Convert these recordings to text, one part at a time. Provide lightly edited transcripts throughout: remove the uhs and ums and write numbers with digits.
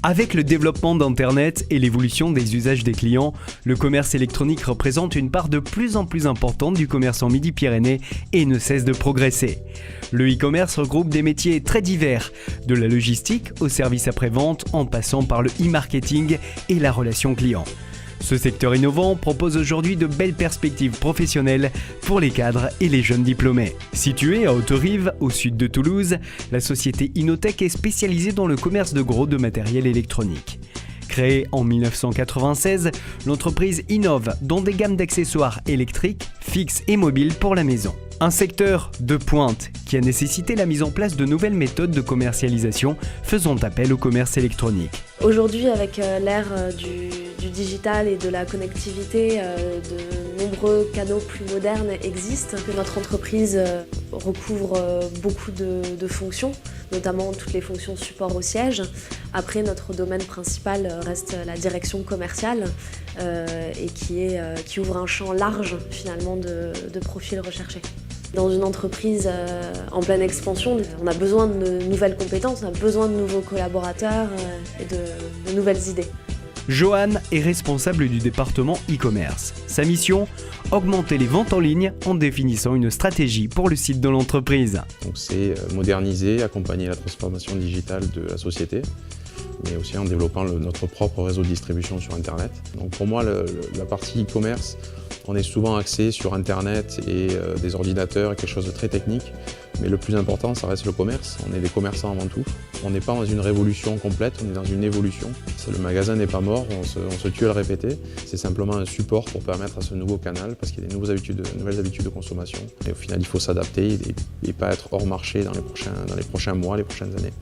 Avec le développement d'Internet et l'évolution des usages des clients, le commerce électronique représente une part de plus en plus importante du commerce en Midi-Pyrénées et ne cesse de progresser. Le e-commerce regroupe des métiers très divers, de la logistique au service après-vente en passant par le e-marketing et la relation client. Ce secteur innovant propose aujourd'hui de belles perspectives professionnelles pour les cadres et les jeunes diplômés. Située à Haute-Rive, au sud de Toulouse, la société Innotech est spécialisée dans le commerce de gros de matériel électronique. Créée en 1996, l'entreprise innove dans des gammes d'accessoires électriques, fixes et mobiles pour la maison. Un secteur de pointe qui a nécessité la mise en place de nouvelles méthodes de commercialisation faisant appel au commerce électronique. Aujourd'hui, avec l'ère du digital et de la connectivité, de nombreux canaux plus modernes existent. Notre entreprise recouvre beaucoup de fonctions, notamment toutes les fonctions support au siège. Après, notre domaine principal reste la direction commerciale et qui ouvre un champ large finalement de profils recherchés. Dans une entreprise en pleine expansion, on a besoin de nouvelles compétences, on a besoin de nouveaux collaborateurs et de nouvelles idées. Johan est responsable du département e-commerce. Sa mission, augmenter les ventes en ligne en définissant une stratégie pour le site de l'entreprise. Donc c'est moderniser, accompagner la transformation digitale de la société, mais aussi en développant notre propre réseau de distribution sur Internet. Donc pour moi, la partie e-commerce, on est souvent axé sur Internet et des ordinateurs et quelque chose de très technique, mais le plus important, ça reste le commerce. On est des commerçants avant tout. On n'est pas dans une révolution complète, on est dans une évolution. Le magasin n'est pas mort, on se tue à le répéter. C'est simplement un support pour permettre à ce nouveau canal, parce qu'il y a des nouvelles habitudes de consommation. Et au final, il faut s'adapter et pas être hors marché dans les prochains mois, les prochaines années.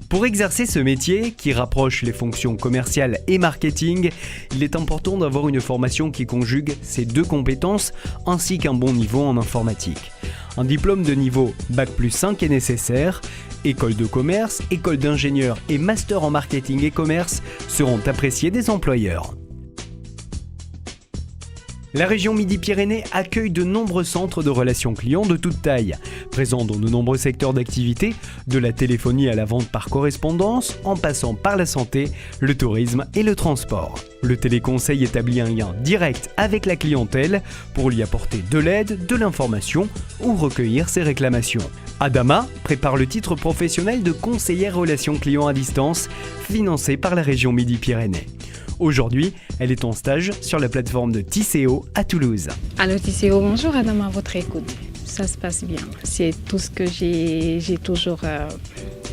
Pour exercer ce métier, qui rapproche les fonctions commerciales et marketing, il est important d'avoir une formation qui conjugue ces deux compétences, ainsi qu'un bon niveau en informatique. Un diplôme de niveau Bac+5 est nécessaire. École de commerce, école d'ingénieur et master en marketing et commerce seront appréciés des employeurs. La région Midi-Pyrénées accueille de nombreux centres de relations clients de toute taille, présents dans de nombreux secteurs d'activité, de la téléphonie à la vente par correspondance, en passant par la santé, le tourisme et le transport. Le téléconseil établit un lien direct avec la clientèle pour lui apporter de l'aide, de l'information ou recueillir ses réclamations. Adama prépare le titre professionnel de conseillère relations clients à distance, financé par la région Midi-Pyrénées. Aujourd'hui, elle est en stage sur la plateforme de Tisséo à Toulouse. Allô Tisséo, bonjour Adama, à votre écoute. Ça se passe bien. C'est tout ce que j'ai toujours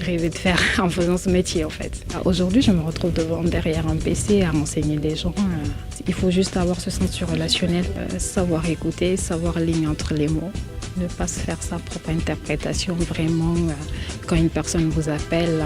rêvé de faire en faisant ce métier en fait. Aujourd'hui, je me retrouve derrière un PC à renseigner les gens. Il faut juste avoir ce sens relationnel, savoir écouter, savoir ligner entre les mots. Ne pas se faire sa propre interprétation, vraiment, quand une personne vous appelle,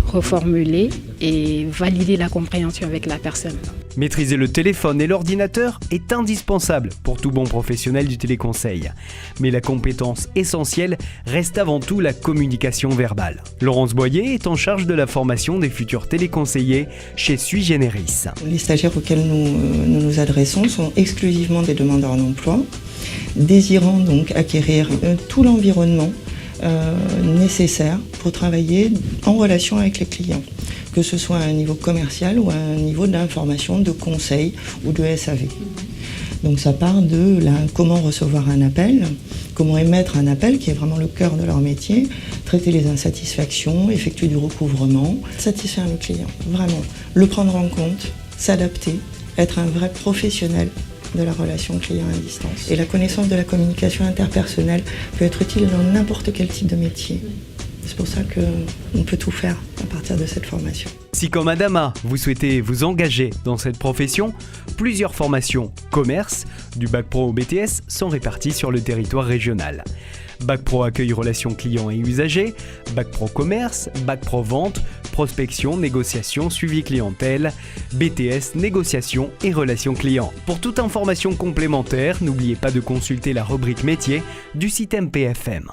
reformuler et valider la compréhension avec la personne. Maîtriser le téléphone et l'ordinateur est indispensable pour tout bon professionnel du téléconseil. Mais la compétence essentielle reste avant tout la communication verbale. Laurence Boyer est en charge de la formation des futurs téléconseillers chez Sui Generis. Les stagiaires auxquels nous nous adressons sont exclusivement des demandeurs d'emploi, désirant donc acquérir tout l'environnement nécessaire pour travailler en relation avec les clients, que ce soit à un niveau commercial ou à un niveau d'information, de conseil ou de SAV. Donc ça part de comment recevoir un appel, comment émettre un appel, qui est vraiment le cœur de leur métier, traiter les insatisfactions, effectuer du recouvrement, satisfaire le client, vraiment, le prendre en compte, s'adapter, être un vrai professionnel de la relation client à distance. Et la connaissance de la communication interpersonnelle peut être utile dans n'importe quel type de métier. C'est pour ça qu'on peut tout faire à partir de cette formation. Si comme Adama, vous souhaitez vous engager dans cette profession, plusieurs formations commerce, du Bac Pro au BTS, sont réparties sur le territoire régional. Bac Pro accueil relations clients et usagers, Bac Pro commerce, Bac Pro vente, prospection, négociation, suivi clientèle, BTS, négociation et relations clients. Pour toute information complémentaire, n'oubliez pas de consulter la rubrique métier du site MPFM.